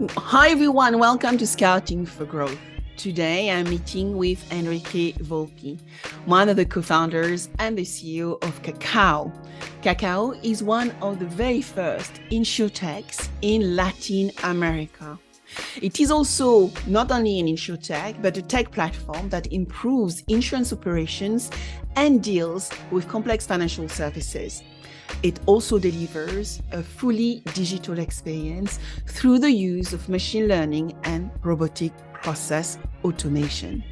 Hi everyone, welcome to Scouting for Growth. Today I'm meeting with Henrique Volpi, one of the co-founders and the CEO of Kakau. Kakau is one of the very first InsurTechs in Latin America. It is also not only an InsurTech, but a tech platform that improves insurance operations and deals with complex financial services. It also delivers a fully digital experience through the use of machine learning and robotic process automation.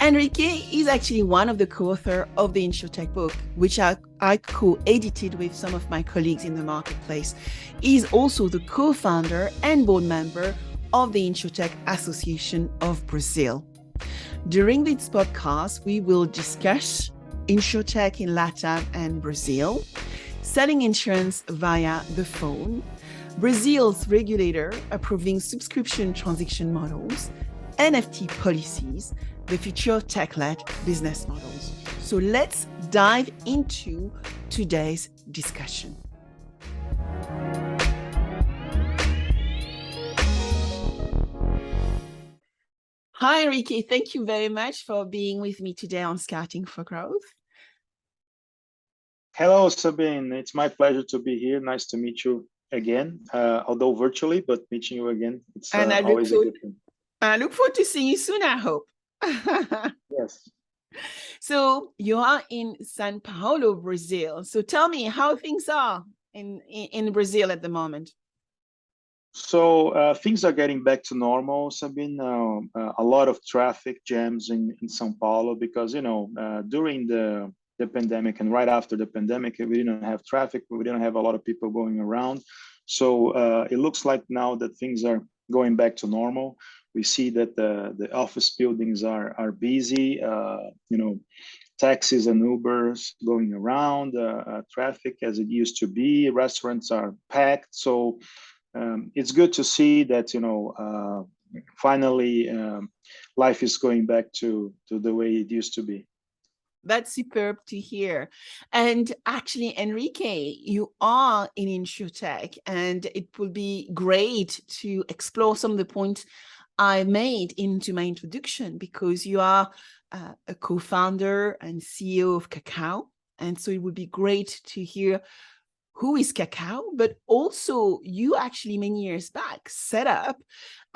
Henrique is actually one of the co-authors of the InsurTech book, which I co-edited with some of my colleagues in the marketplace. He is also the co-founder and board member of the InsurTech Association of Brazil. During this podcast, we will discuss InsurTech in Latam and Brazil, selling insurance via the phone, Brazil's regulator approving subscription transaction models, NFT policies, the future tech-led business models. So let's dive into today's discussion. Hi, Henrique. Thank you very much for being with me today on Scouting for Growth. Hello, Sabine. It's my pleasure to be here. Nice to meet you again, although virtually, but meeting you again, it's always a good thing. I look forward to seeing you soon, I hope. Yes. So you are in São Paulo, Brazil. So tell me how things are in Brazil at the moment. So things are getting back to normal, Sabine. A lot of traffic jams in São Paulo because, during the pandemic and right after the pandemic, we didn't have traffic. We didn't have a lot of people going around. So it looks like now that things are going back to normal. We see that the office buildings are busy, taxis and Ubers going around, traffic as it used to be, restaurants are packed. So it's good to see that, finally life is going back to the way it used to be. That's superb to hear. And actually, Henrique, you are in InsurTech, and it will be great to explore some of the points I made into my introduction, because you are a co-founder and CEO of Kakau. And so it would be great to hear who is Kakau, but also you actually many years back set up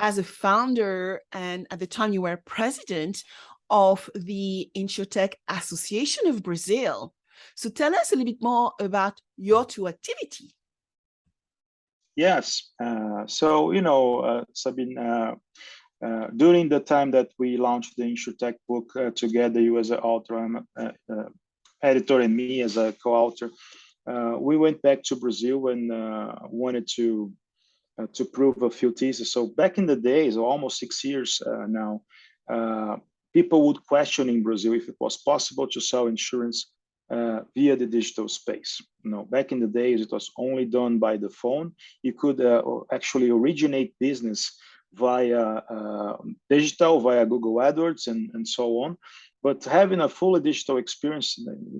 as a founder, and at the time you were president of the InsurTech Association of Brazil. So tell us a little bit more about your two activity. Yes. Sabine, during the time that we launched the InsurTech book together, you as an author, I'm editor, and me as a co-author, we went back to Brazil and wanted to prove a few theses. So back in the days, almost 6 years now, people would question in Brazil if it was possible to sell insurance via the digital space. Back in the days, it was only done by the phone. You could actually originate business via digital, via Google AdWords and so on. But having a fully digital experience,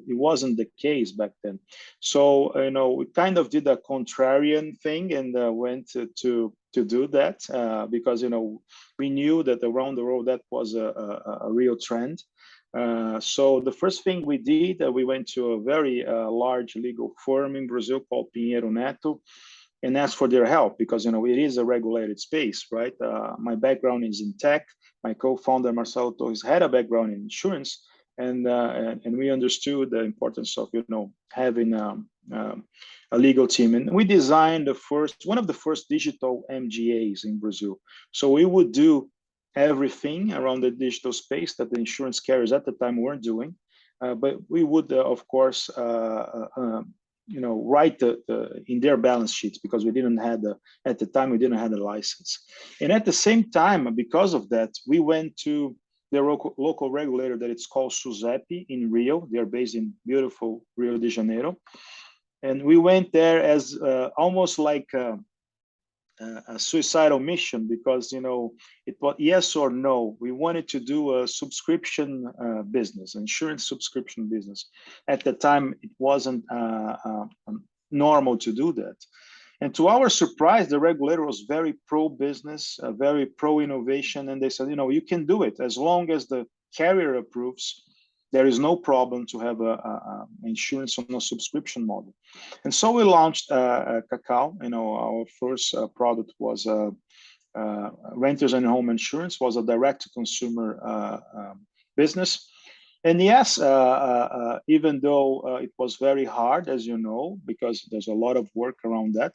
it wasn't the case back then. So, we kind of did a contrarian thing and went to do that because, we knew that around the world that was a real trend. So the first thing we did, we went to a very large legal firm in Brazil called Pinheiro Neto and asked for their help because, it is a regulated space, right? My background is in tech. My co-founder, Marcelo Torres, had a background in insurance, and we understood the importance of, having a legal team. And we designed one of the first digital MGAs in Brazil. So we would do everything around the digital space that the insurance carriers at the time weren't doing. But we would, of course, write in their balance sheets because we didn't have at the time we didn't have a license. And at the same time, because of that, we went to the local regulator that it's called SUSEP in Rio. They're based in beautiful Rio de Janeiro. And we went there as almost like a suicidal mission because, it was yes or no. We wanted to do a subscription business, insurance subscription business. At the time, it wasn't normal to do that. And to our surprise, the regulator was very pro-business, very pro-innovation, and they said, you can do it as long as the carrier approves. There is no problem to have a insurance on a subscription model. And so we launched Kakau. Our first product was renters and home insurance, was a direct-to-consumer business. And yes, even though it was very hard, as you know, because there's a lot of work around that,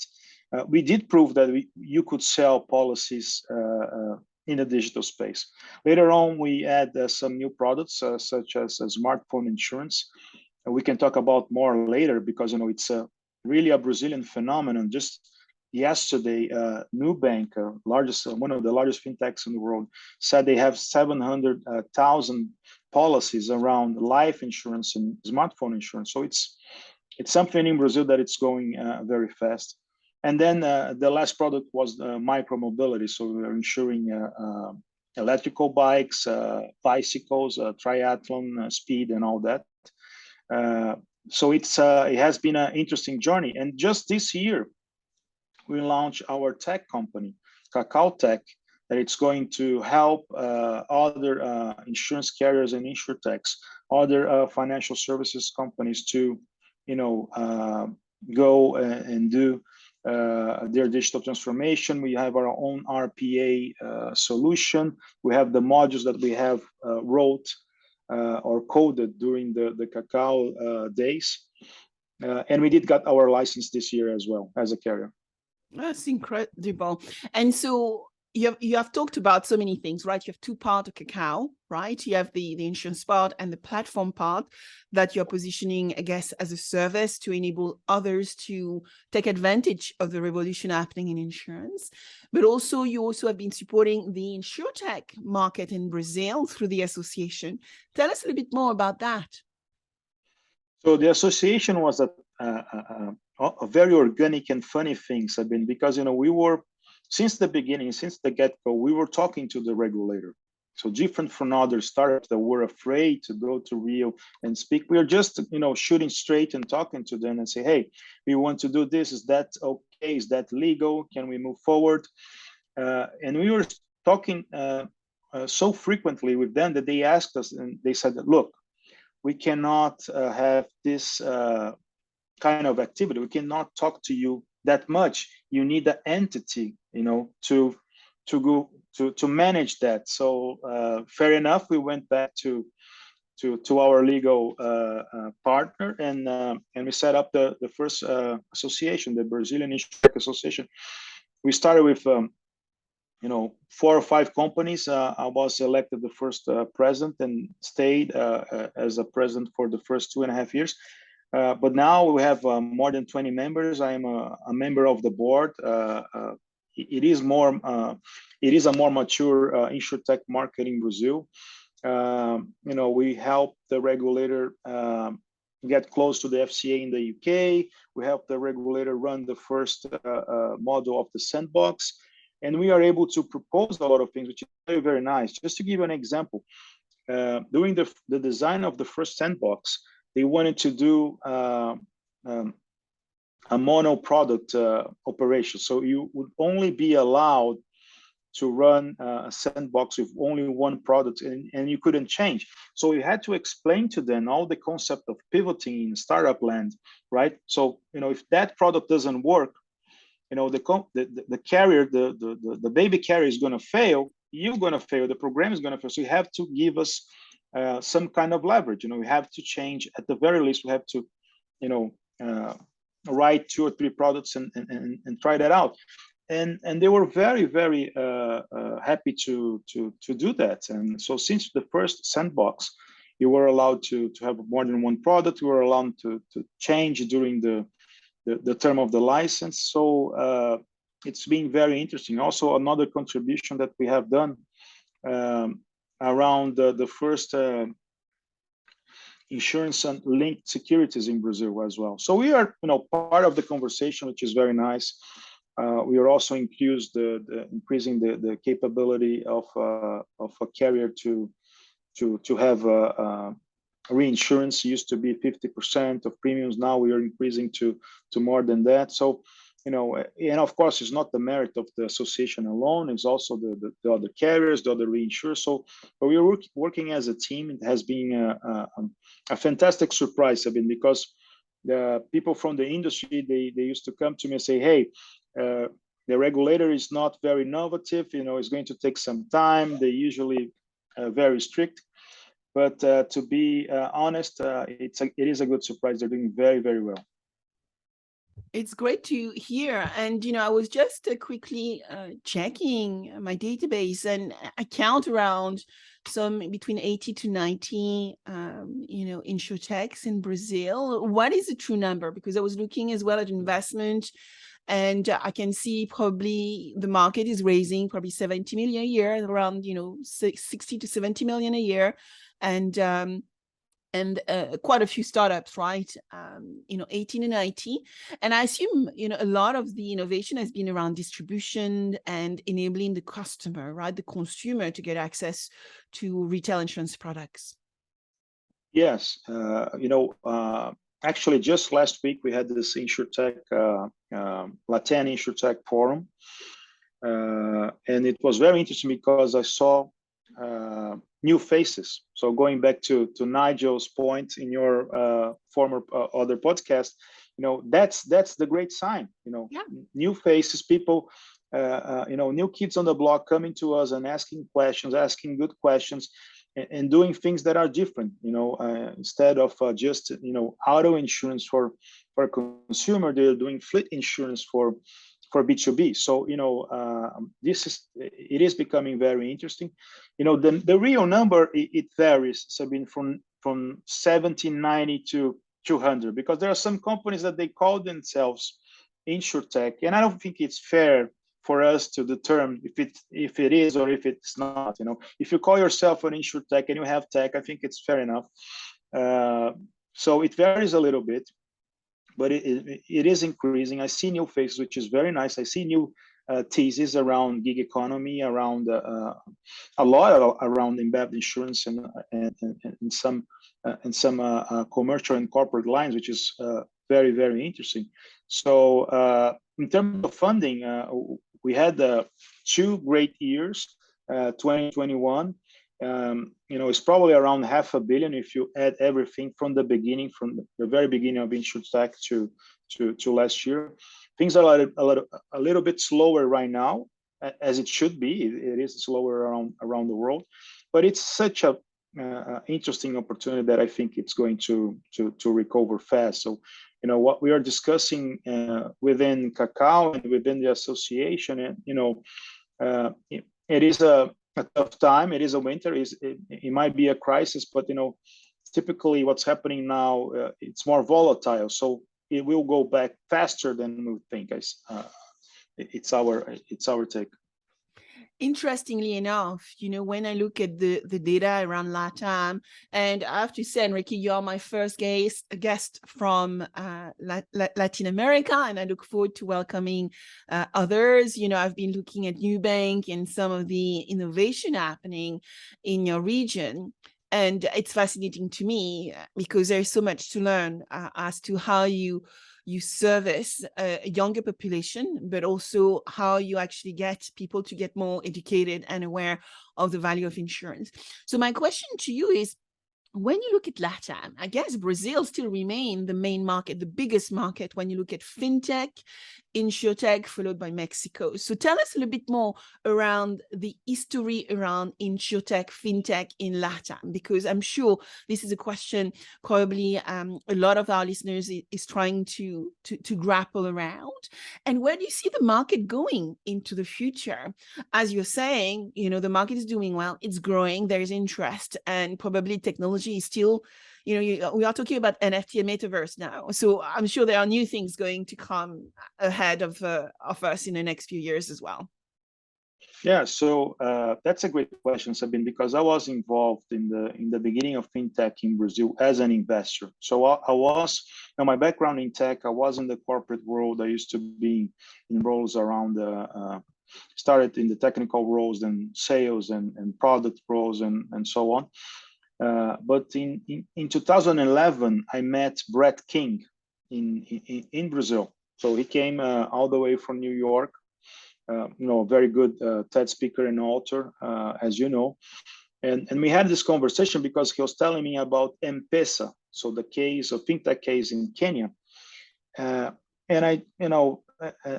we did prove that you could sell policies in the digital space. Later on, we add some new products, such as smartphone insurance. We can talk about more later because it's really a Brazilian phenomenon. Just yesterday, Nubank, one of the largest fintechs in the world, said they have 700,000 policies around life insurance and smartphone insurance. So it's something in Brazil that it's going very fast. And then the last product was micro mobility. So we're insuring electrical bikes, bicycles, triathlon, speed, and all that. So it has been an interesting journey. And just this year, we launched our tech company, Kakau Tech, that it's going to help other insurance carriers and InsurTechs, other financial services companies to, go and do their digital transformation. We have our own RPA solution. We have the modules that we have wrote or coded during the Kakau days. And we did get our license this year as well as a carrier. That's incredible. And so you have talked about so many things, right? You have two parts of Kakau, right? You have the insurance part and the platform part that you're positioning, I guess, as a service to enable others to take advantage of the revolution happening in insurance. But also, you also have been supporting the InsurTech market in Brazil through the association. Tell us a little bit more about that. So the association was a very organic and funny thing, Sabine, because we were, since the beginning, since the get-go, we were talking to the regulator. So different from other startups that were afraid to go to Rio and speak, we are just shooting straight and talking to them and say, hey, we want to do this. Is that okay? Is that legal? Can we move forward? And we were talking so frequently with them that they asked us, and they said, look, we cannot have this kind of activity. We cannot talk to you that much. You need an entity, to manage that. So fair enough. We went back to our legal partner, and we set up the first association, the Brazilian InsurTech Association. We started with 4 or 5 companies. I was elected the first president and stayed as a president for the first 2.5 years. But now we have more than 20 members. I am a member of the board. It is a more mature InsurTech market in Brazil. We help the regulator get close to the FCA in the UK. We help the regulator run the first model of the sandbox. And we are able to propose a lot of things, which is very, very nice. Just to give you an example, during the design of the first sandbox, they wanted to do a mono product operation. So you would only be allowed to run a sandbox with only one product, and you couldn't change. So you had to explain to them all the concept of pivoting in startup land, right? So if that product doesn't work, the carrier, the baby carrier is going to fail. You're going to fail. The program is going to fail. So you have to give us some kind of leverage. We have to change. At the very least, we have to, write 2 or 3 products and try that out. And they were very, very happy to do that. And so since the first sandbox, you were allowed to have more than one product. You were allowed to change during the term of the license. So it's been very interesting. Also, another contribution that we have done around the first insurance and linked securities in Brazil as well. So we are, part of the conversation, which is very nice. We are also increasing the capability of a carrier to have reinsurance. Used to be 50% of premiums. Now we are increasing to more than that. So and of course, it's not the merit of the association alone. It's also the other carriers, the other reinsurers. So, but we are working as a team. It has been a fantastic surprise, I mean, because the people from the industry, they used to come to me and say, hey, the regulator is not very innovative. It's going to take some time. They usually very strict. But to be honest, it is a good surprise. They're doing very, very well. It's great to hear. And, I was just quickly checking my database, and I count around between 80 to 90, InsurTechs in Brazil. What is the true number? Because I was looking as well at investment, and I can see probably the market is raising probably 70 million a year, around, 60 to 70 million a year. And quite a few startups, right? 18 and 90. And I assume, a lot of the innovation has been around distribution and enabling the customer, right? The consumer to get access to retail insurance products. Yes. Actually, just last week, we had this InsurTech, Latam and InsurTech forum. And it was very interesting because I saw new faces. So going back to Nigel's point in your former other podcast, that's the great sign. Yeah. New faces, people, new kids on the block coming to us and asking questions, asking good questions, and doing things that are different. Instead of just auto insurance for consumer, they're doing fleet insurance for B2B. So, it is becoming very interesting. The real number, it varies, Sabine, from 70, 90 to 200, because there are some companies that they call themselves InsurTech, and I don't think it's fair for us to determine if it is or if it's not. If you call yourself an InsurTech and you have tech, I think it's fair enough. So it varies a little bit, but it is increasing. I see new faces, which is very nice. I see new theses around gig economy, around a lot around embedded insurance and some commercial and corporate lines, which is very, very interesting. So in terms of funding, we had 2 great years. 2021, it's probably around $500 million if you add everything from the beginning, from the very beginning of InsurTech to last year. Things are a little bit slower right now, as it should be. It is slower around the world, but it's such a interesting opportunity that I think it's going to recover fast. So, what we are discussing within Kakau and within the association, and it is a tough time. It is a winter. It might be a crisis, but typically what's happening now, it's more volatile. So it will go back faster than we think. It's our take. Interestingly enough, when I look at the data around Latam, and I have to say, Henrique, you're my first guest from Latin America, and I look forward to welcoming others. I've been looking at Nubank and some of the innovation happening in your region. And it's fascinating to me because there's so much to learn as to how you service a younger population, but also how you actually get people to get more educated and aware of the value of insurance. So my question to you is, when you look at Latam, I guess Brazil still remains the main market, the biggest market when you look at fintech, InsurTech, followed by Mexico. So tell us a little bit more around the history around InsurTech, fintech in Latam, because I'm sure this is a question probably a lot of our listeners is trying to grapple around. And where do you see the market going into the future? As you're saying, the market is doing well, it's growing, there's interest, and probably technology is still, we are talking about NFT and metaverse now. So I'm sure there are new things going to come ahead of us in the next few years as well. Yeah, so that's a great question, Sabine, because I was involved in the beginning of fintech in Brazil as an investor. So I was, my background in tech, I was in the corporate world. I used to be in roles around started in the technical roles, then sales and product roles and so on. But in 2011, I met Brett King in Brazil. So he came all the way from New York, a very good TED speaker and author, as you know. And we had this conversation because he was telling me about M-Pesa, so the case of fintech case in Kenya. And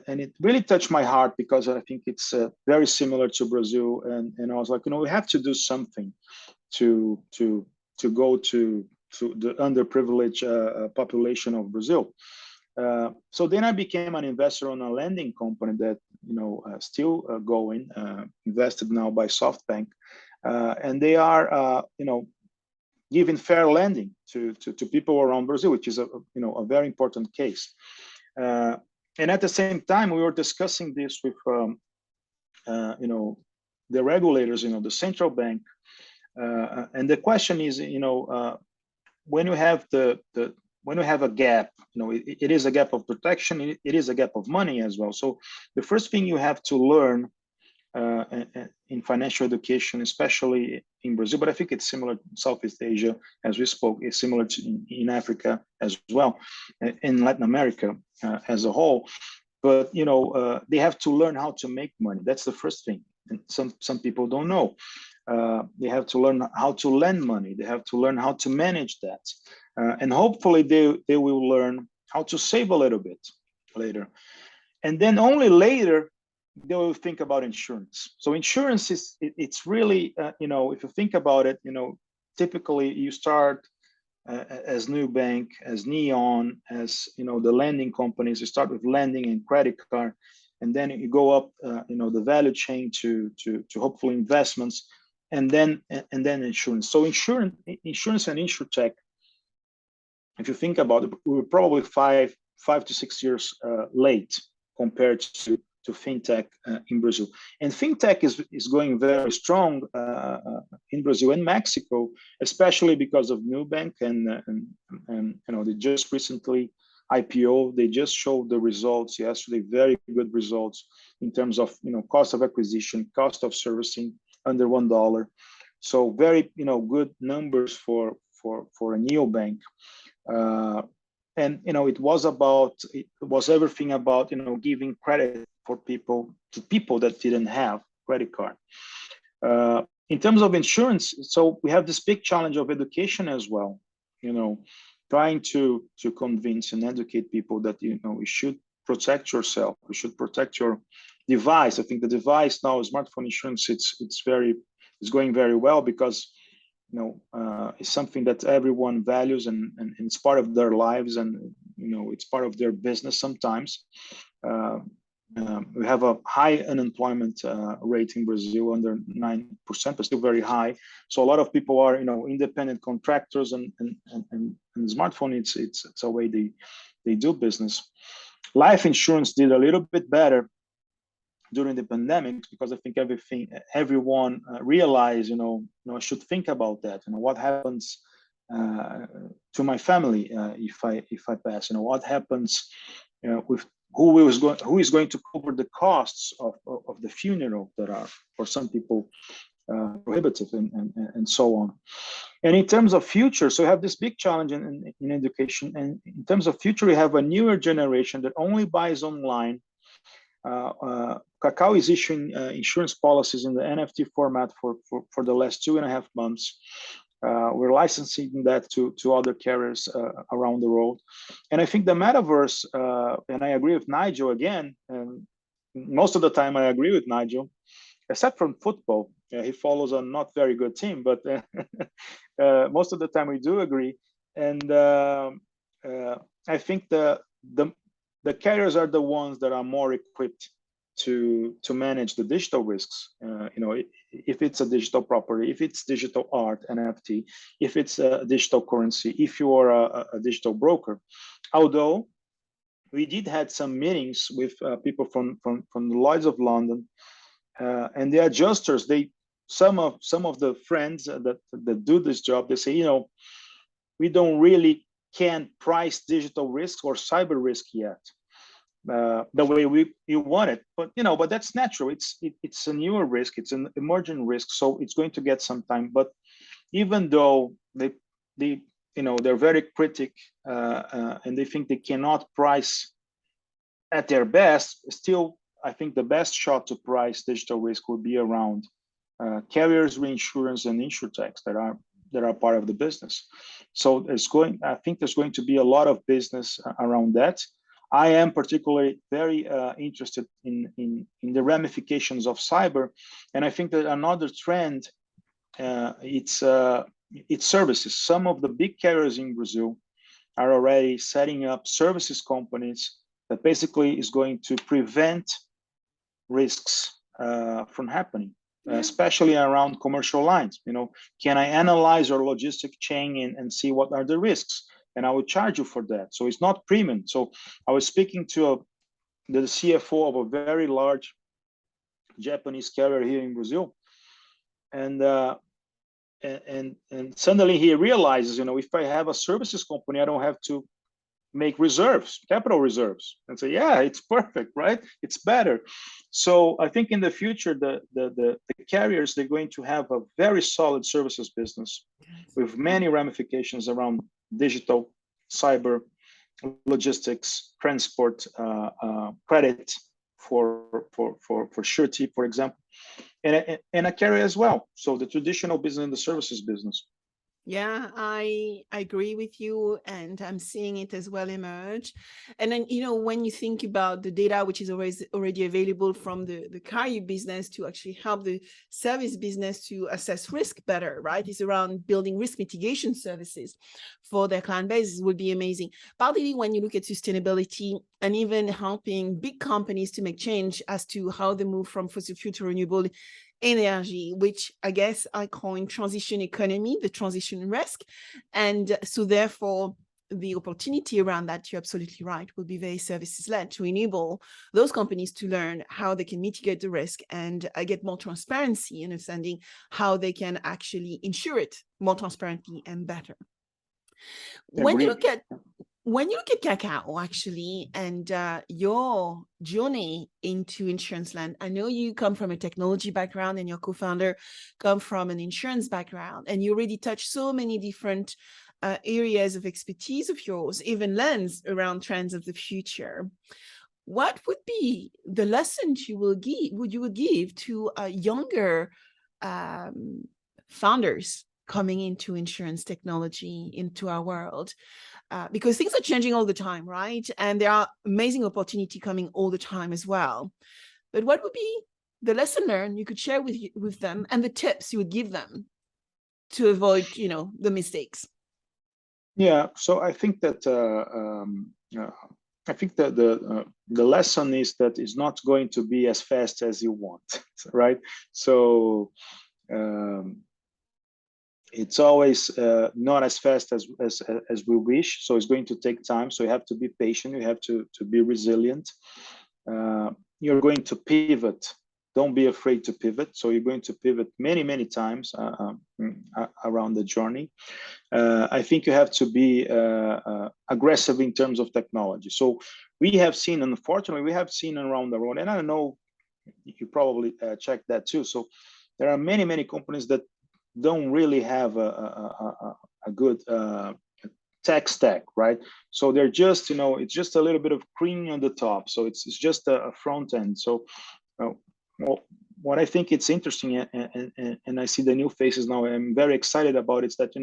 and it really touched my heart because I think it's very similar to Brazil. And I was like, we have to do something to go to the underprivileged population of Brazil. So then I became an investor on a lending company that still going, invested now by SoftBank, and they are giving fair lending to people around Brazil, which is a very important case. And at the same time, we were discussing this with the regulators, the central bank, and the question is, when you have when you have a gap, it is a gap of protection, it is a gap of money as well. So the first thing you have to learn in financial education, especially in Brazil, but I think it's similar in Southeast Asia, as we spoke, it's similar to in Africa as well, in Latin America as a whole. But they have to learn how to make money. That's the first thing, and some people don't know. They have to learn how to lend money. They have to learn how to manage that, and hopefully they will learn how to save a little bit later, and then only later they will think about insurance. So insurance it's really if you think about it, typically you start as Nubank, as Neon, as the lending companies. You start with lending and credit card, and then you go up the value chain to hopefully investments, and then insurance. So insurance and InsurTech, if you think about it, we were probably 5 to 6 years late compared to fintech in Brazil. And fintech is going very strong in Brazil and Mexico, especially because of Nubank, and they just recently IPO. They just showed the results yesterday, very good results in terms of cost of acquisition, cost of servicing under $1. So very good numbers for a neobank. And it was everything about giving credit for people that didn't have credit card. In terms of insurance, so we have this big challenge of education as well. Trying to convince and educate people that you should protect yourself, you should protect your device. I think the device now, smartphone insurance, it's going very well because it's something that everyone values and it's part of their lives, and it's part of their business sometimes. We have a high unemployment rate in Brazil, under 9%, but still very high. So a lot of people are independent contractors, and smartphone it's a way they do business. Life insurance did a little bit better during the pandemic because I think everyone realized I should think about that. What happens to my family if I pass? What happens with who is going to cover the costs of the funeral that are for some people prohibitive, and so on. And in terms of future, so we have this big challenge in education. And in terms of future, we have a newer generation that only buys online. Kakau is issuing insurance policies in the NFT format for the last 2.5 months. We're licensing that to other carriers around the world. And I think the metaverse, and I agree with Nigel again, and most of the time I agree with Nigel, except from football. He follows a not very good team, but most of the time we do agree. And I think the carriers are the ones that are more equipped to manage the digital risks. If it's a digital property, if it's digital art, NFT, if it's a digital currency, if you are a digital broker. Although we did had some meetings with people from the Lloyd's of London, and the adjusters, some of the friends that do this job, they say, we don't really can't price digital risk or cyber risk yet the way you want it, but that's natural. It's a newer risk, it's an emerging risk, so it's going to get some time. But even though they're very critic and they think they cannot price at their best, still, I think the best shot to price digital risk would be around carriers, reinsurance, and InsurTechs that are part of the business. So I think there's going to be a lot of business around that. I am particularly very interested in the ramifications of cyber, and I think that another trend it's services. Some of the big carriers in Brazil are already setting up services companies that basically is going to prevent risks from happening, especially around commercial lines. Can I analyze your logistic chain and see what are the risks? And I will charge you for that. So it's not premium. So I was speaking to the CFO of a very large Japanese carrier here in Brazil, and suddenly he realizes, if I have a services company, I don't have to make reserves, capital reserves, and say, yeah, it's perfect, right? It's better. So I think in the future, the carriers, they're going to have a very solid services business with many ramifications around digital, cyber, logistics, transport, credit for surety, for example, and a carrier as well. So the traditional business and the services business. Yeah, I agree with you, and I'm seeing it as well emerge. And then, when you think about the data, which is already available from the carrier business to actually help the service business to assess risk better, right? It's around building risk mitigation services for their client base would be amazing. Partly when you look at sustainability and even helping big companies to make change as to how they move from fossil fuel to renewable energy, which I guess I coin transition economy, the transition risk. And so therefore, the opportunity around that, you're absolutely right, will be very services-led to enable those companies to learn how they can mitigate the risk and get more transparency, understanding how they can actually insure it more transparently and better. When you look at Kakau, actually, and your journey into insurance land, I know you come from a technology background and your co-founder come from an insurance background, and you already touched so many different areas of expertise of yours, even lens around trends of the future. What would be the lessons you would give to younger founders coming into insurance technology, into our world? Because things are changing all the time, right? And there are amazing opportunity coming all the time as well. But what would be the lesson learned you could share with them and the tips you would give them to avoid, the mistakes? Yeah, so I think that the lesson is that it's not going to be as fast as you want, right? So it's always not as fast as we wish. So it's going to take time. So you have to be patient. You have to be resilient. You're going to pivot. Don't be afraid to pivot. So you're going to pivot many, many times around the journey. I think you have to be aggressive in terms of technology. So we have seen, unfortunately, around the world, and I don't know, you probably check that too. So there are many, many companies that don't really have a good tech stack, right? So they're just, it's just a little bit of cream on the top. So it's just a front end. So what I think it's interesting, and I see the new faces now, I'm very excited about, it's that,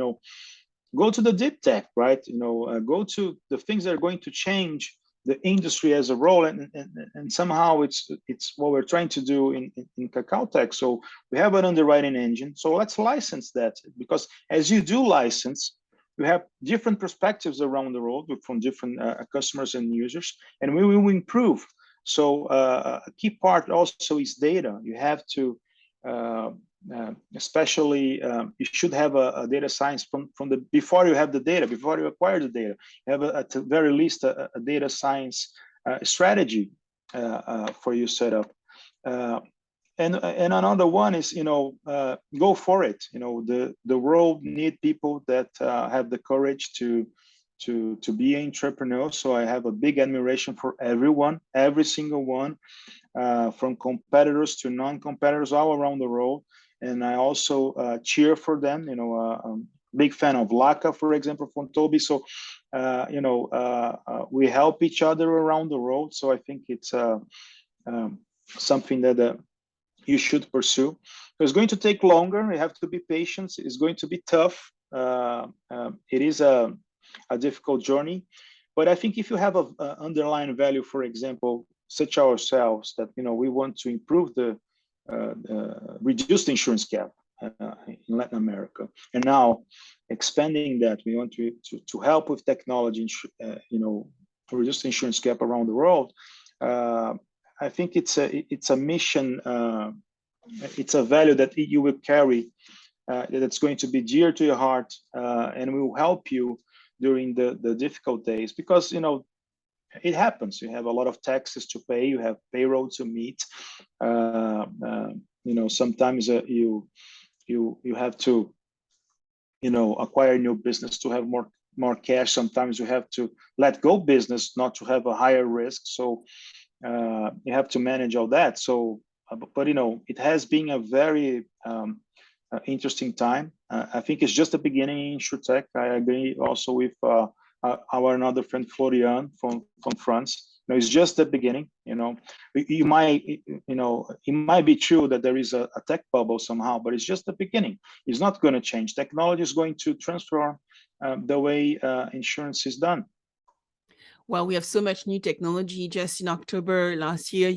go to the deep tech, right? Go to the things that are going to change the industry as a role, and somehow it's what we're trying to do in Kakau Tech. So we have an underwriting engine. So let's license that, because as you do license, you have different perspectives around the world from different customers and users, and we will improve. So a key part also is data. You have to, especially, you should have a data science from the before you have the data, before you acquire the data. You have at the very least a data science strategy for your setup. And another one is, go for it. The world need people that have the courage to be an entrepreneur. So I have a big admiration for everyone, every single one, from competitors to non-competitors all around the world. And I also cheer for them. big fan of Laka, for example, from Toby. So, we help each other around the world. So I think it's something that you should pursue. So it's going to take longer. You have to be patient. It's going to be tough. It is a difficult journey. But I think if you have an underlying value, for example, such ourselves, that we want to improve reduce the insurance gap in Latin America, and now expanding that, we want to help with technology, reduce the insurance gap around the world. I think it's a mission. It's a value that you will carry, that's going to be dear to your heart, and will help you during the difficult days, because it happens. You have a lot of taxes to pay. You have payroll to meet. Sometimes you have to acquire new business to have more cash. Sometimes you have to let go business not to have a higher risk. So you have to manage all that. So, but it has been a very interesting time. I think it's just the beginning in InsurTech. I agree also with our another friend Florian from France. It's just the beginning. It might be true that there is a tech bubble somehow, but it's just the beginning. It's not going to change. Technology is going to transform the way insurance is done. Well, we have so much new technology. Just in October last year,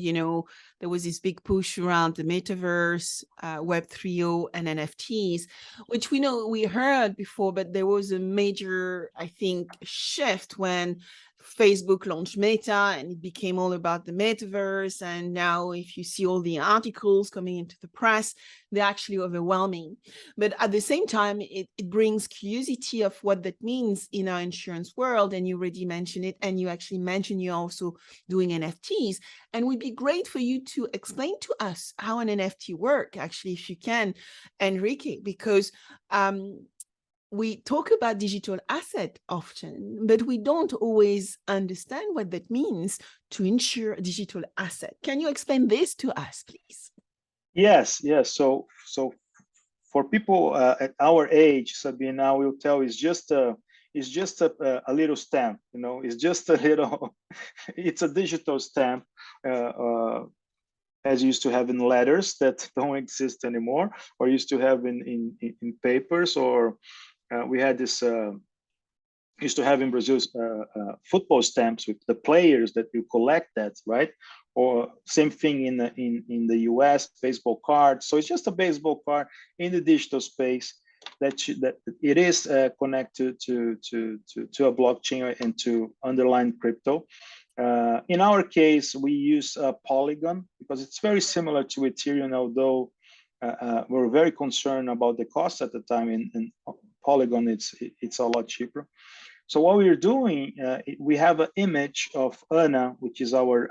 there was this big push around the metaverse, Web 3.0 and NFTs, which we heard before, but there was a major, I think, shift when Facebook launched Meta and it became all about the metaverse. And now if you see all the articles coming into the press, they're actually overwhelming. But at the same time, it brings curiosity of what that means in our insurance world. And you already mentioned it. And you actually mentioned you're also doing NFTs. And it would be great for you to explain to us how an NFT works, actually, if you can, Henrique, because we talk about digital asset often, but we don't always understand what that means to insure a digital asset. Can you explain this to us, please? Yes. So for people at our age, Sabine, I will tell, it's just a little stamp. It's just a little. It's a digital stamp, as you used to have in letters that don't exist anymore, or used to have in papers, or we had this used to have in Brazil football stamps with the players that you collect that, right? Or same thing in the US, baseball cards. So it's just a baseball card in the digital space that it is connected to a blockchain and to underlying crypto. In our case, we use Polygon because it's very similar to Ethereum, although we're very concerned about the cost at the time. And Polygon, it's a lot cheaper. So what we're doing, we have an image of Ana, which is our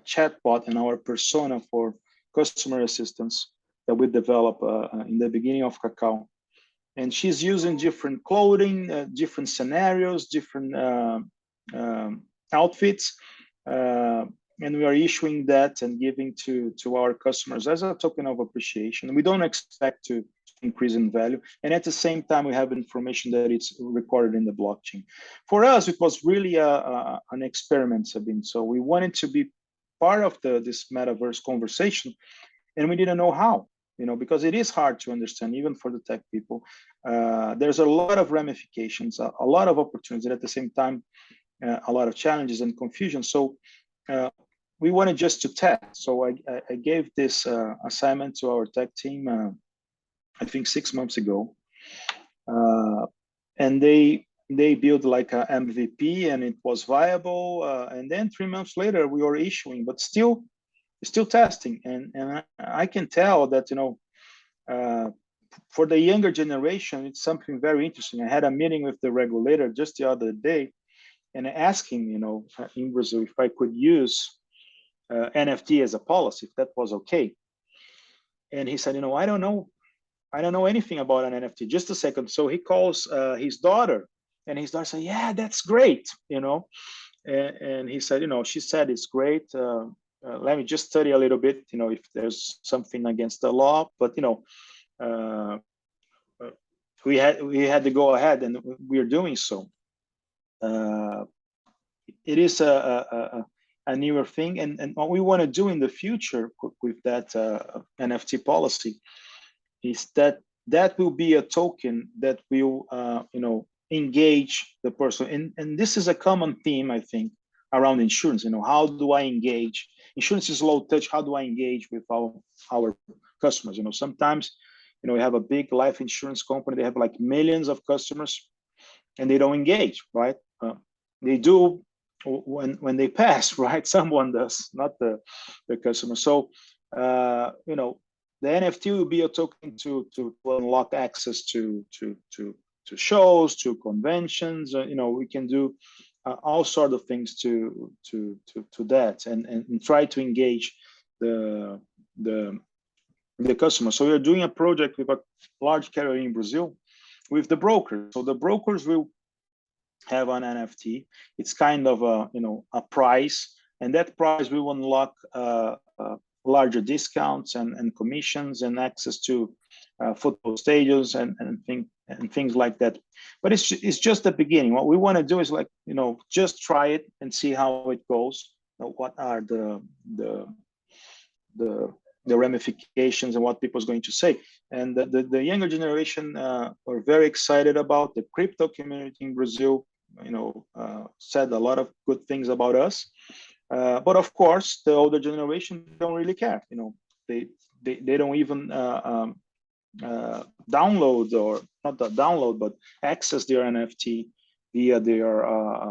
chatbot and our persona for customer assistance that we developed in the beginning of Kakau. And she's using different clothing, different scenarios, different outfits. And we are issuing that and giving to our customers as a token of appreciation. We don't expect to increase in value. And at the same time, we have information that it's recorded in the blockchain. For us, it was really an experiment, Sabine. So we wanted to be part of this metaverse conversation, and we didn't know how, because it is hard to understand, even for the tech people. There's a lot of ramifications, a lot of opportunities, and at the same time, a lot of challenges and confusion. So we wanted just to test. So I gave this assignment to our tech team, I think 6 months ago, and they built like a MVP, and it was viable. And then 3 months later, we were issuing, but still testing. And I can tell that for the younger generation, it's something very interesting. I had a meeting with the regulator just the other day, and I asked him, in Brazil, if I could use NFT as a policy, if that was okay. And he said, I don't know anything about an NFT. Just a second. So he calls his daughter, and his daughter said, yeah, that's great. And he said, she said it's great. Let me just study a little bit, if there's something against the law. But we had to go ahead, and we are doing so. It is a newer thing, and what we want to do in the future with that NFT policy is that will be a token that will engage the person, and this is a common theme, I think, around insurance. How do I engage? Insurance is low touch. How do I engage with our customers? Sometimes we have a big life insurance company, they have like millions of customers, and they don't engage, right? They do when they pass, right? Someone does, not the customer. So the NFT will be a token to unlock access to shows, to conventions. We can do all sort of things to that, and try to engage the customer. So we are doing a project with a large carrier in Brazil with the brokers. So the brokers will have an NFT. It's kind of a price, and that price will unlock larger discounts and commissions and access to football stadiums and things like that. But it's just the beginning. What we want to do is just try it and see how it goes. What are the ramifications and what people's going to say. And the younger generation are very excited about the crypto community in Brazil. Said a lot of good things about us. But of course, the older generation don't really care. They don't even download, or not download, but access their NFT via their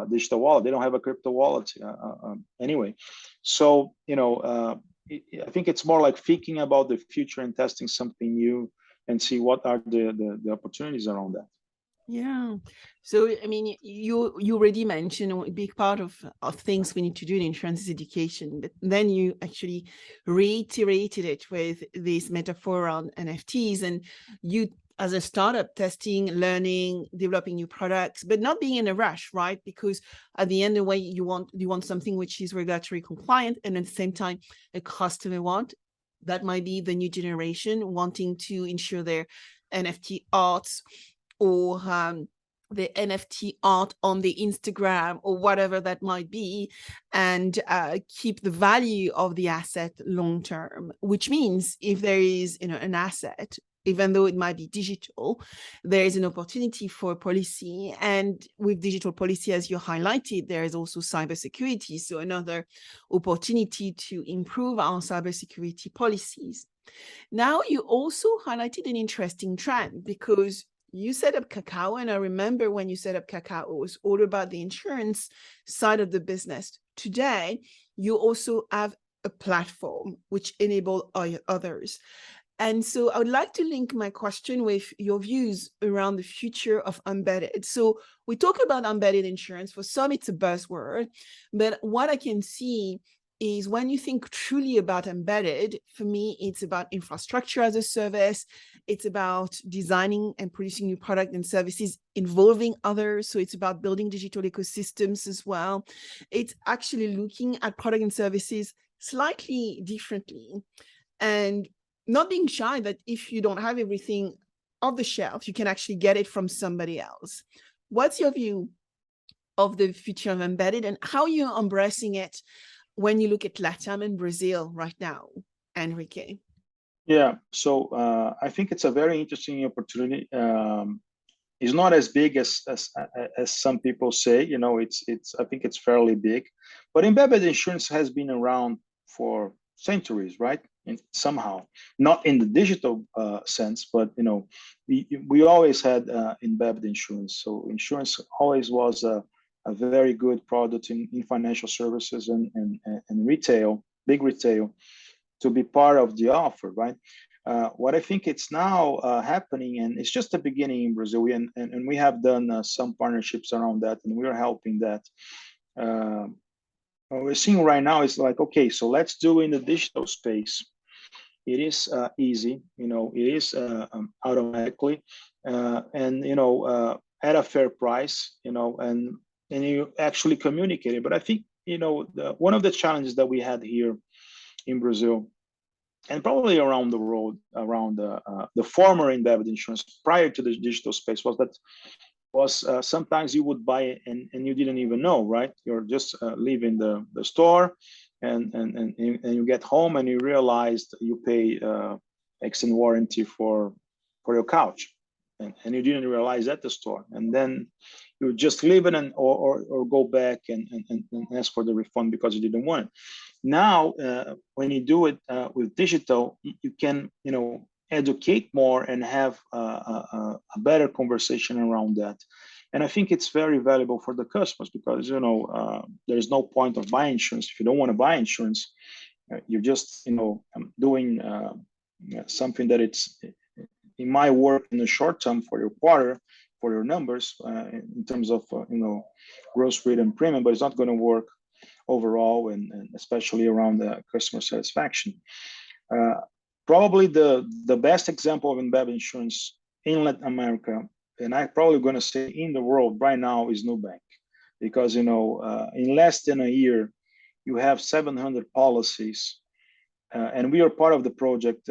digital wallet. They don't have a crypto wallet anyway. So I think it's more like thinking about the future and testing something new and see what are the opportunities around that. Yeah. So, I mean, you already mentioned a big part of things we need to do in insurance is education, but then you actually reiterated it with this metaphor around NFTs, and you, as a startup, testing, learning, developing new products, but not being in a rush, right? Because at the end of the way, you want something which is regulatory compliant, and at the same time, a customer want. That might be the new generation wanting to ensure their NFT arts or the NFT art on the Instagram or whatever that might be, and keep the value of the asset long term, which means if there is an asset, even though it might be digital, there is an opportunity for policy. And with digital policy, as you highlighted, there is also cybersecurity. So another opportunity to improve our cybersecurity policies. Now, you also highlighted an interesting trend, because you set up Kakau, and I remember when you set up Kakau, it was all about the insurance side of the business. Today, you also have a platform which enable others. And so I would like to link my question with your views around the future of embedded. So we talk about embedded insurance. For some, it's a buzzword, but what I can see is when you think truly about embedded, for me, it's about infrastructure as a service. It's about designing and producing new products and services involving others. So it's about building digital ecosystems as well. It's actually looking at product and services slightly differently, and not being shy that if you don't have everything off the shelf, you can actually get it from somebody else. What's your view of the future of embedded, and how you're embracing it when you look at Latam and Brazil right now, Henrique? Yeah, so I think it's a very interesting opportunity. It's not as big as some people say. It's I think it's fairly big, but embedded insurance has been around for centuries, right? And somehow, not in the digital sense, but we always had embedded insurance. So insurance always was a very good product in financial services and retail, big retail, to be part of the offer, right? What I think it's now happening, and it's just the beginning in Brazil, and we have done some partnerships around that, and we're helping that. What we're seeing right now is like, okay, so let's do in the digital space. It is easy, it is automatically, and at a fair price, and you actually communicate it. But I think one of the challenges that we had here in Brazil and probably around the world, around the former embedded insurance prior to the digital space, was sometimes you would buy it and you didn't even know, right? You're just leaving the store, and you get home and you realized you pay extended warranty for your couch, and you didn't realize at the store, and then you just leave it or go back and ask for the refund because you didn't want it. Now, when you do it with digital, you can educate more and have a better conversation around that. And I think it's very valuable for the customers because there's no point of buying insurance if you don't want to buy insurance. You're just doing something that it's it might work in the short term for your quarter, for your numbers in terms of gross written premium, but it's not going to work overall, and especially around the customer satisfaction. Probably the best example of embedded insurance in Latin America, and I'm probably going to say in the world right now, is Nubank, because in less than a year, you have 700 policies, and we are part of the project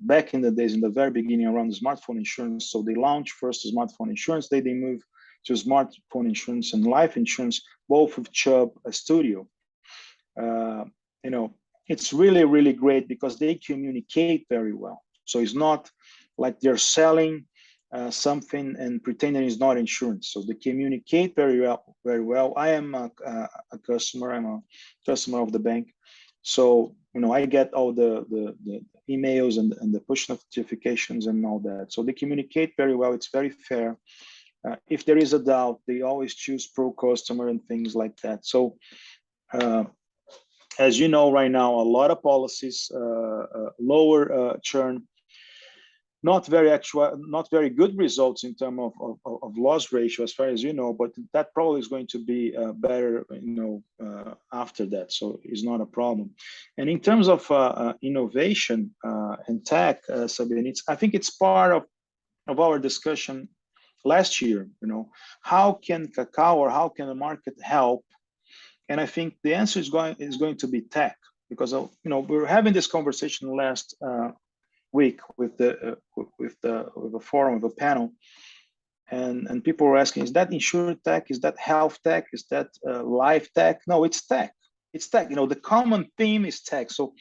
back in the days, in the very beginning, around the smartphone insurance. So they launched first the smartphone insurance, they moved to smartphone insurance and life insurance, both with Chubb Studio. It's really, really great because they communicate very well. So it's not like they're selling something and pretending it's not insurance. So they communicate very well, very well. I am a customer. I'm a customer of the bank. So, I get all the emails and the push notifications and all that. So they communicate very well. It's very fair. If there is a doubt, they always choose pro customer and things like that. So, as you know, right now, a lot of policies, lower churn, not very good results in terms of loss ratio, as far as you know, but that probably is going to be better, after that. So it's not a problem. And in terms of innovation and tech, Sabine, I think it's part of our discussion last year. How can Kakao or how can the market help? And I think the answer is going to be tech, because we were having this conversation last week with a forum, with a panel, and people were asking, is that InsurTech? Is that health tech? Is that life tech? No, it's tech. It's tech. The common theme is tech. So,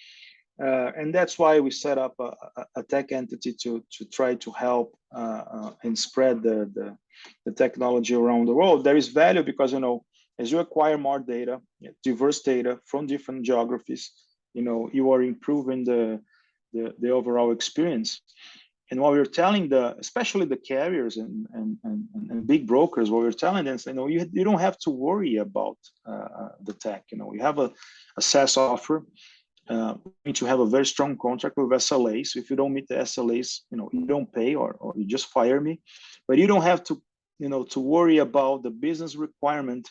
and that's why we set up a tech entity to try to help and spread the technology around the world. There is value because as you acquire more data, diverse data from different geographies, you are improving the overall experience. And what we're telling especially the carriers and big brokers, what we're telling them is, you don't have to worry about the tech. We have a SaaS offer. You need to have a very strong contract with SLAs. If you don't meet the SLAs, you don't pay or you just fire me. But you don't have to, to worry about the business requirement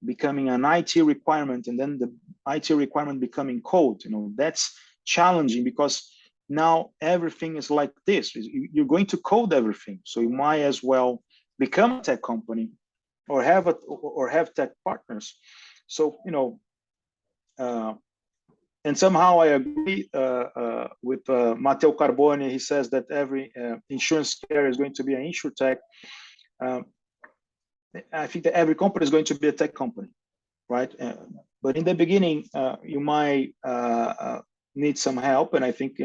becoming an IT requirement, and then the IT requirement becoming code. That's challenging because now everything is like this. You're going to code everything, so you might as well become a tech company or have tech partners. So and somehow I agree with Matteo Carboni. He says that every insurance carrier is going to be an InsurTech. I think that every company is going to be a tech company, right? But in the beginning, you might need some help, and I think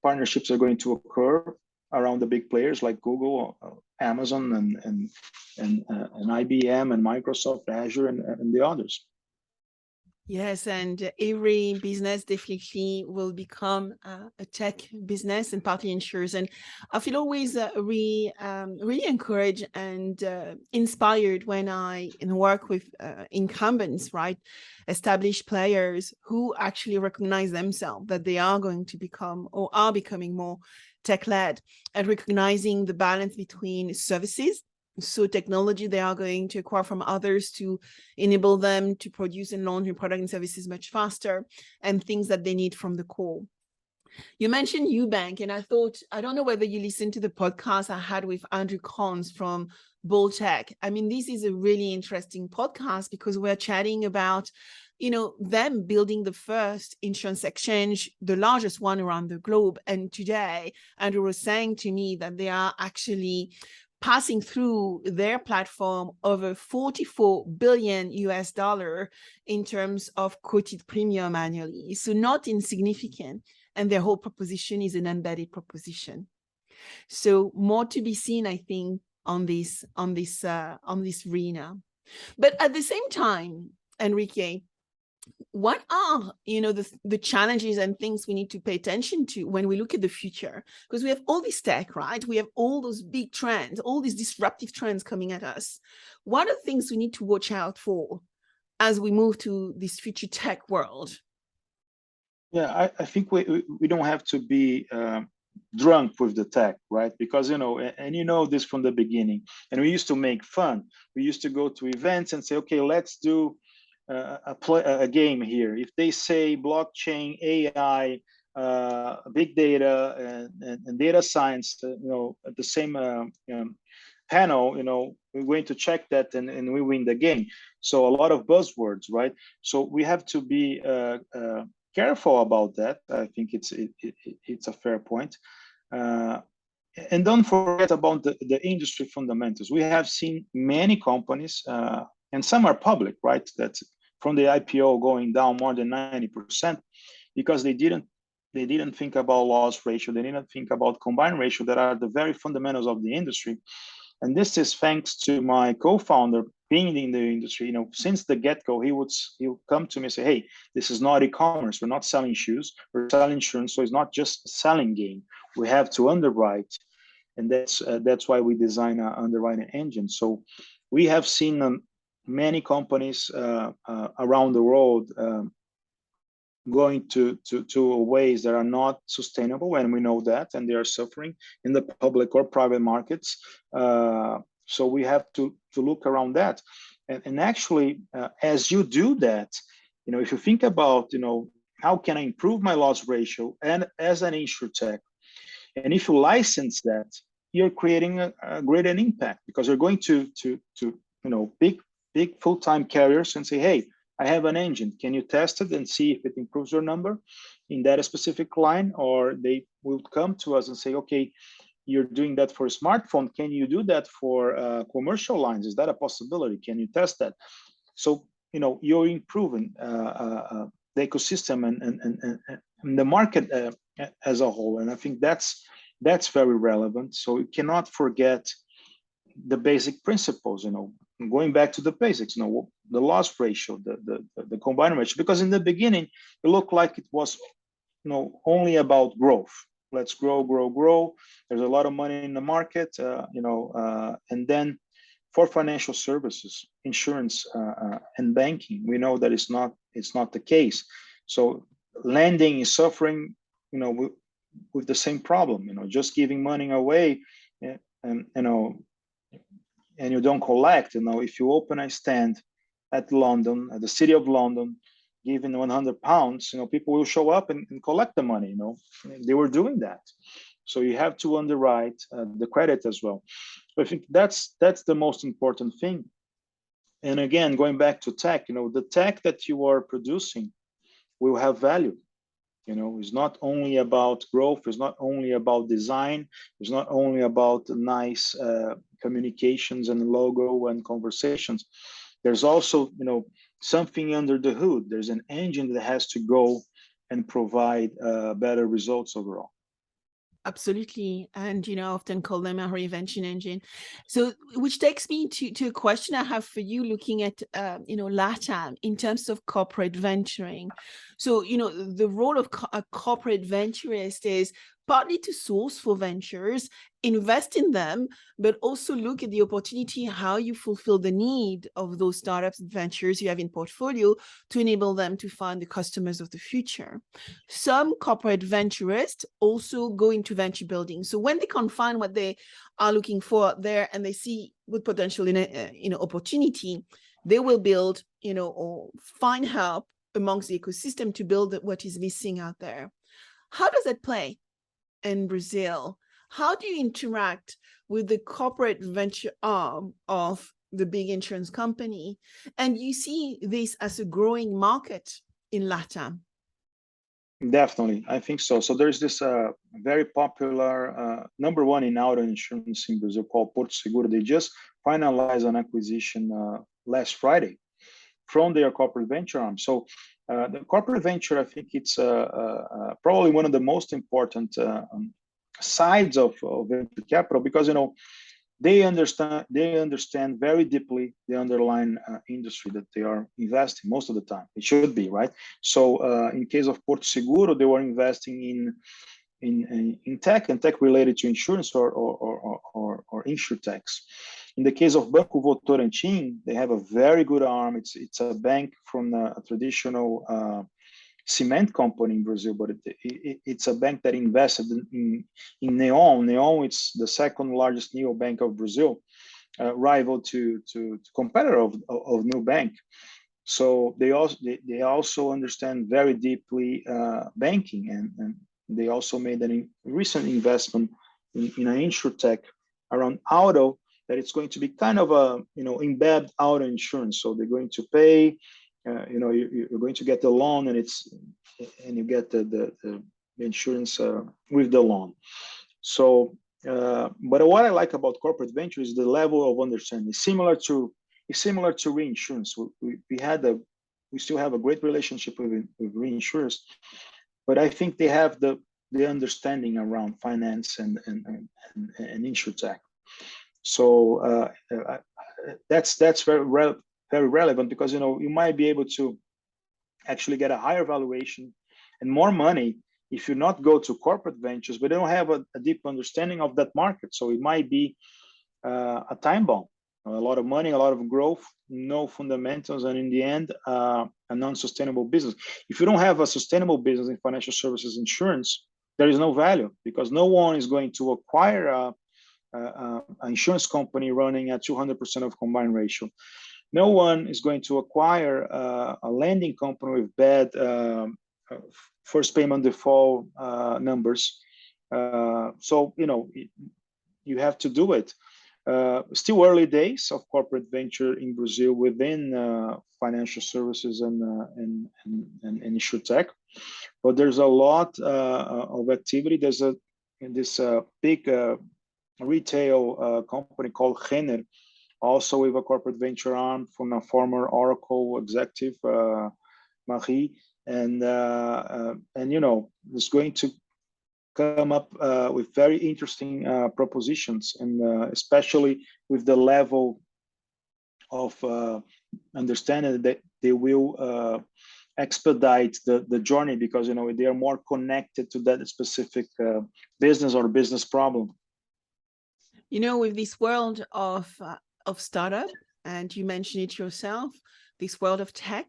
partnerships are going to occur around the big players like Google, Amazon, and IBM and Microsoft, Azure, and the others. Yes, and every business definitely will become a tech business, and partly insurers. And I feel always really encouraged and inspired when I work with incumbents, right? Established players who actually recognize themselves that they are going to become or are becoming more tech-led, and recognizing the balance between services. So technology they are going to acquire from others to enable them to produce and launch new products and services much faster, and things that they need from the core. You mentioned Nubank, and I don't know whether you listened to the podcast I had with Andrew Cons from Bull Tech. I mean, this is a really interesting podcast because we're chatting about them building the first insurance exchange, the largest one around the globe. And today, Andrew was saying to me that they are actually passing through their platform over $44 billion in terms of quoted premium annually. So not insignificant. And their whole proposition is an embedded proposition. So more to be seen, I think, on this arena. But at the same time, Henrique, what are the challenges and things we need to pay attention to when we look at the future? Because we have all this tech, right? We have all those big trends, all these disruptive trends coming at us. What are things we need to watch out for as we move to this future tech world? Yeah, I think we don't have to be drunk with the tech, right? Because this from the beginning, and we used to make fun. We used to go to events and say, okay, let's do a game here. If they say blockchain, AI, big data, and data science, at the same panel, we're going to check that and we win the game. So a lot of buzzwords, right? So we have to be careful about that. I think it's a fair point. And don't forget about the industry fundamentals. We have seen many companies, and some are public, right? That's from the IPO going down more than 90% because they didn't think about loss ratio. They didn't think about combined ratio that are the very fundamentals of the industry. And this is thanks to my co-founder being in the industry. Since the get-go, he would come to me and say, hey, this is not e-commerce. We're not selling shoes. We're selling insurance. So it's not just a selling game. We have to underwrite. And that's why we design an underwriting engine. So we have seen many companies around the world going to ways that are not sustainable, and we know that, and they are suffering in the public or private markets. So we have to look around that. And actually, as you do that, if you think about, how can I improve my loss ratio and as an InsurTech, and if you license that, you're creating a greater impact because you're going to big full-time carriers and say, hey, I have an engine. Can you test it and see if it improves your number in that specific line? Or they will come to us and say, okay, you're doing that for a smartphone. Can you do that for commercial lines? Is that a possibility? Can you test that? So, you're improving the ecosystem and the market as a whole. And I think that's very relevant. So you cannot forget the basic principles, going back to the basics, the loss ratio, the combined ratio, because in the beginning, it looked like it was, only about growth. Let's grow. There's a lot of money in the market, and then for financial services, insurance, and banking, we know that it's not the case. So lending is suffering, with the same problem, just giving money away, and you don't collect. If you open a stand at the city of London, giving £100, people will show up and collect the money. They were doing that. So you have to underwrite the credit as well. So I think that's the most important thing. And again, going back to tech, the tech that you are producing will have value. It's not only about growth. It's not only about design. It's not only about nice communications and logo and conversations. There's also, something under the hood. There's an engine that has to go and provide better results overall. Absolutely. And, I often call them a reinvention engine. So, which takes me to a question I have for you looking at, Latam in terms of corporate venturing. So, the role of a corporate venturist is partly to source for ventures, invest in them, but also look at the opportunity, how you fulfill the need of those startups and ventures you have in portfolio to enable them to find the customers of the future. Some corporate venturists also go into venture building. So when they can't find what they are looking for out there and they see good potential in opportunity, they will build, or find help amongst the ecosystem to build what is missing out there. How does that play in Brazil? How do you interact with the corporate venture arm of the big insurance company. And you see this as a growing market in Latam. Definitely, I think so. So there's this very popular number one in auto insurance in Brazil called Porto Seguro. They just finalized an acquisition last Friday from their corporate venture arm. So the corporate venture, I think it's probably one of the most important sides of venture capital, because they understand very deeply the underlying industry that they are investing most of the time. It should be, right? So in case of Porto Seguro, they were investing in tech and tech related to insurance or InsurTechs. In the case of Banco Votorantim, they have a very good arm. It's a bank from a traditional cement company in Brazil, but it's a bank that invested in Neon. Neon, it's the second largest neobank of Brazil, rival to competitor of Nubank. So they also understand very deeply banking, and they also made a recent investment in an InsurTech around auto, that it's going to be kind of a embedded auto insurance. So they're going to pay. You're going to get the loan, and you get the insurance with the loan. So, but what I like about corporate venture is the level of understanding. It's similar to reinsurance. We still have a great relationship with reinsurers, but I think they have the understanding around finance and InsurTech. So that's very relevant, because you might be able to actually get a higher valuation and more money if you not go to corporate ventures, but they don't have a deep understanding of that market. So it might be a time bomb, a lot of money, a lot of growth, no fundamentals, and in the end, a non-sustainable business. If you don't have a sustainable business in financial services insurance, there is no value, because no one is going to acquire an insurance company running at 200% of combined ratio. No one is going to acquire a lending company with bad first payment default numbers. So you have to do it. Still early days of corporate venture in Brazil within financial services and InsurTech, but there's a lot of activity. There's this big retail company called Renner, also with a corporate venture arm from a former Oracle executive, Marie, and it's going to come up with very interesting propositions, and especially with the level of understanding that they will expedite the journey, because they are more connected to that specific business or business problem. With this world of startup, and you mentioned it yourself, this world of tech,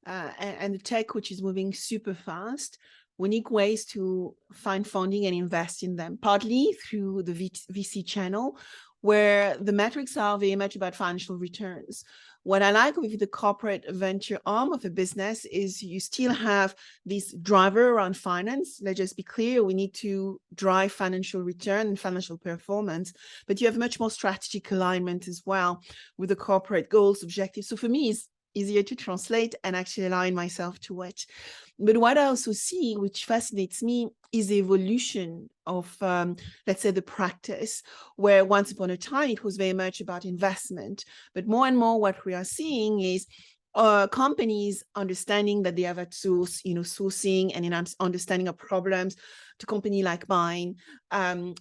and the tech which is moving super fast, we need ways to find funding and invest in them, partly through the VC channel, where the metrics are very much about financial returns. What I like with the corporate venture arm of a business is you still have this driver around finance. Let's just be clear, we need to drive financial return and financial performance, but you have much more strategic alignment as well with the corporate goals, objectives. So for me, it's easier to translate and actually align myself to it. But what I also see, which fascinates me, is the evolution of, let's say, the practice, where once upon a time, it was very much about investment. But more and more what we are seeing is companies understanding that they have sourcing and understanding of problems to company like mine,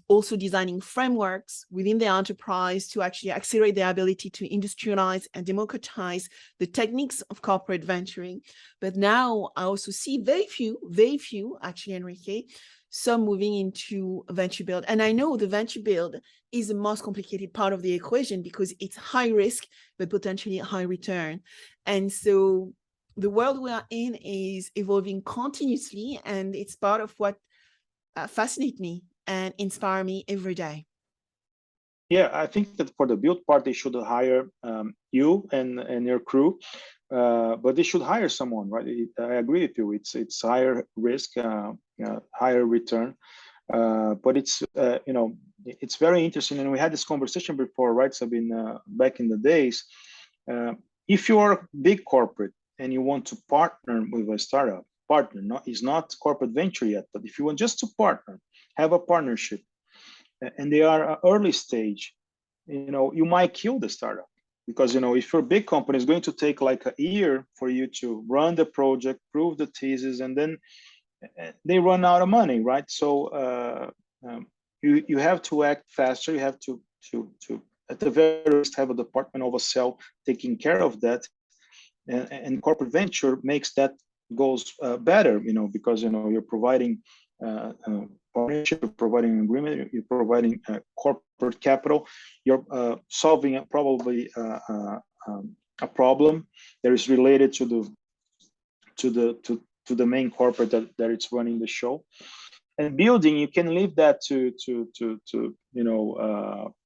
also designing frameworks within their enterprise to actually accelerate their ability to industrialize and democratize the techniques of corporate venturing. But now I also see very few, actually, Henrique, some moving into venture build. And I know the venture build is the most complicated part of the equation, because it's high risk, but potentially high return. And so the world we are in is evolving continuously, and it's part of what fascinates me and inspire me every day. Yeah, I think that for the build part, they should hire you and your crew, but they should hire someone, right? I agree with you. It's higher risk, higher return. But it's it's very interesting, and we had this conversation before, right, Sabine? Back in the days, if you are big corporate and you want to partner with a startup, is not corporate venture yet, but if you want just to partner, have a partnership, and they are early stage, you might kill the startup, because if you're a big company, it's going to take like a year for you to run the project, prove the thesis, and then they run out of money, right? So you have to act faster. You have to at the very least have a department of a cell taking care of that, and corporate venture makes that goes better, because you're providing partnership, you're providing agreement, you're providing corporate capital, you're solving probably a problem that is related to the main corporate that it's running the show. And building, you can leave that to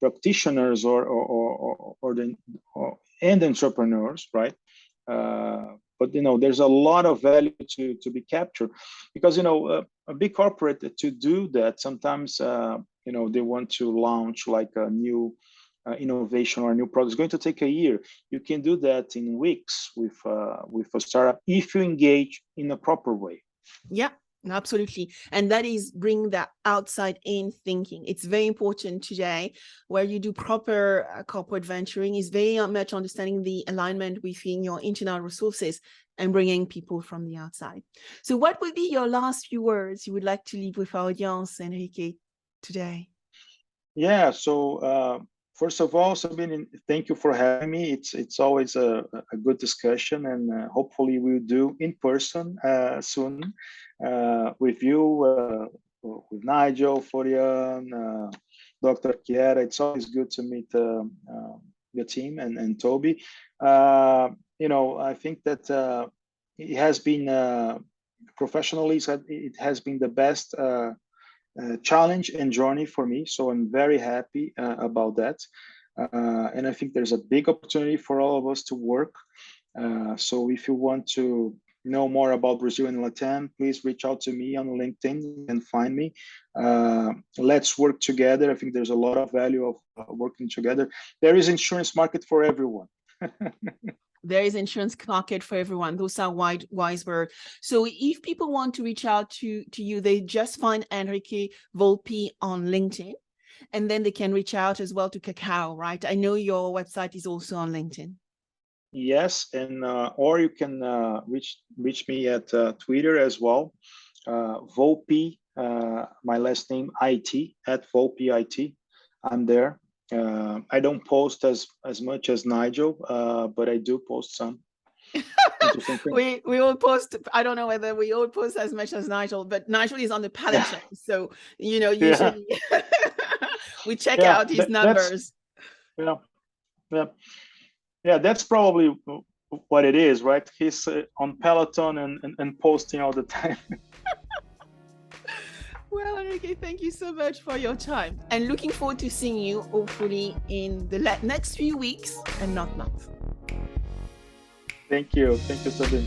practitioners and entrepreneurs, right? But there's a lot of value to be captured, because a big corporate, to do that, sometimes they want to launch like a new innovation or a new product. It's going to take a year. You can do that in weeks with a startup if you engage in a proper way. Yeah. Absolutely. And that is bring that outside in thinking. It's very important today, where you do proper corporate venturing, is very much understanding the alignment within your internal resources and bringing people from the outside. So what would be your last few words you would like to leave with our audience, Henrique, today? Yeah. So first of all, Sabine, thank you for having me. It's always a good discussion, and hopefully we'll do in person soon. With you, with Nigel, Florian, Dr. Chiara. It's always good to meet the team and Toby. I think that it has been professionally, it has been the best challenge and journey for me. So I'm very happy about that. And I think there's a big opportunity for all of us to work. So if you want to know more about Brazil and Latam, please reach out to me on LinkedIn and find me. Let's work together. I think there's a lot of value of working together. There is insurance market for everyone. There is insurance market for everyone. Those are wise words. So if people want to reach out to you, they just find Henrique Volpi on LinkedIn, and then they can reach out as well to Kakau, right? I know your website is also on LinkedIn. Yes, and or you can reach me at Twitter as well. Volpi, my last name IT, at Volpi IT. I'm there. I don't post as much as Nigel, but I do post some. we all post. I don't know whether we all post as much as Nigel, but Nigel is on the pallet chain, so usually we check out his numbers. Yeah, that's probably what it is, right? He's on Peloton and posting all the time. Well, Henrique, thank you so much for your time, and looking forward to seeing you hopefully in the next few weeks and not months. Thank you, Sabine.